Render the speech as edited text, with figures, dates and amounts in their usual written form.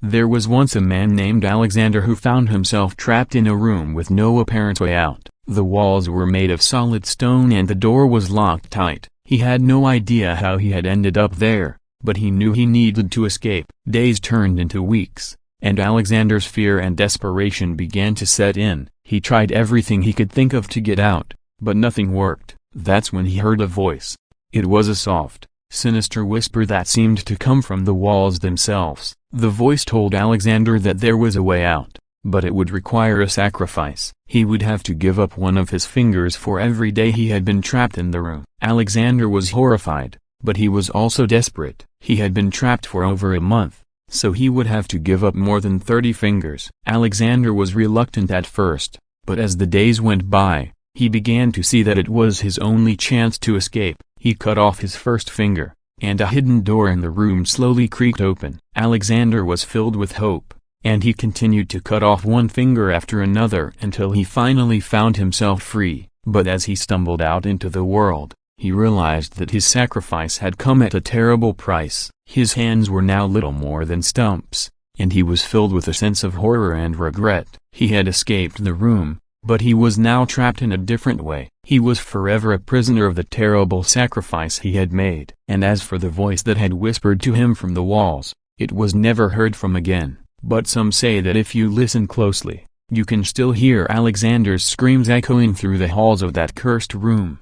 There was once a man named Alexander who found himself trapped in a room with no apparent way out. The walls were made of solid stone and the door was locked tight. He had no idea how he had ended up there, but he knew he needed to escape. Days turned into weeks, and Alexander's fear and desperation began to set in. He tried everything he could think of to get out, but nothing worked. That's when he heard a voice. It was a soft, sinister whisper that seemed to come from the walls themselves. The voice told Alexander that there was a way out, but it would require a sacrifice. He would have to give up one of his fingers for every day he had been trapped in the room. Alexander was horrified, but he was also desperate. He had been trapped for over a month, so he would have to give up more than 30 fingers. Alexander was reluctant at first, but as the days went by, he began to see that it was his only chance to escape. He cut off his first finger, and a hidden door in the room slowly creaked open. Alexander was filled with hope, and he continued to cut off one finger after another until he finally found himself free. But as he stumbled out into the world, he realized that his sacrifice had come at a terrible price. His hands were now little more than stumps, and he was filled with a sense of horror and regret. He had escaped the room, but he was now trapped in a different way. He was forever a prisoner of the terrible sacrifice he had made. And as for the voice that had whispered to him from the walls, it was never heard from again. But some say that if you listen closely, you can still hear Alexander's screams echoing through the halls of that cursed room.